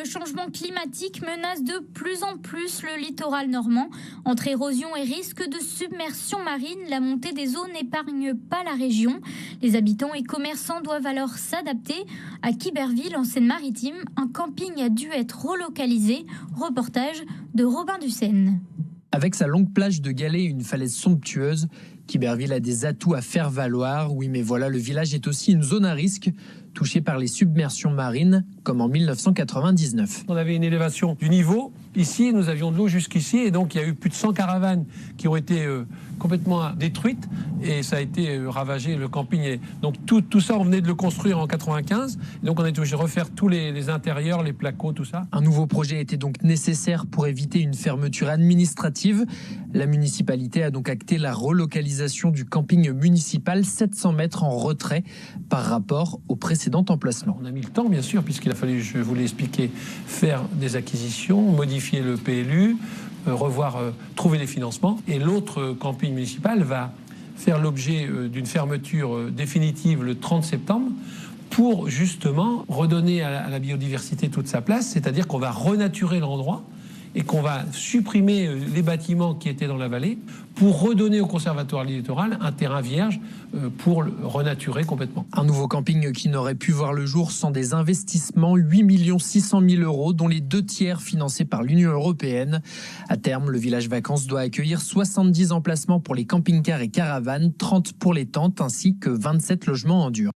Le changement climatique menace de plus en plus le littoral normand. Entre érosion et risque de submersion marine, la montée des eaux n'épargne pas la région. Les habitants et commerçants doivent alors s'adapter. À Quiberville, en Seine-Maritime, un camping a dû être relocalisé. Reportage de Robin Dussène. Avec sa longue plage de galets et une falaise somptueuse, Quiberville a des atouts à faire valoir. Oui, mais voilà, le village est aussi une zone à risque, touchée par les submersions marines, comme en 1999. On avait une élévation du niveau. Ici, nous avions de l'eau jusqu'ici, et donc il y a eu plus de 100 caravanes qui ont été complètement détruites, et ça a été ravagé, le camping. Donc tout ça, on venait de le construire en 95, et donc on est obligé de refaire tous les intérieurs, les placos, tout ça. Un nouveau projet était donc nécessaire pour éviter une fermeture administrative. La municipalité a donc acté la relocalisation du camping municipal 700 mètres en retrait par rapport au précédent emplacement. On a mis le temps, bien sûr, puisqu'il a fallu, je vous l'ai expliqué, faire des acquisitions, modifier le PLU, trouver les financements. Et l'autre camping municipal va faire l'objet d'une fermeture définitive le 30 septembre pour justement redonner à la biodiversité toute sa place, c'est-à-dire qu'on va renaturer l'endroit et qu'on va supprimer les bâtiments qui étaient dans la vallée pour redonner au Conservatoire littoral un terrain vierge pour le renaturer complètement. Un nouveau camping qui n'aurait pu voir le jour sans des investissements, 8 600 000 €, dont les 2 tiers financés par l'Union européenne. À terme, le village vacances doit accueillir 70 emplacements pour les camping-cars et caravanes, 30 pour les tentes, ainsi que 27 logements en dur.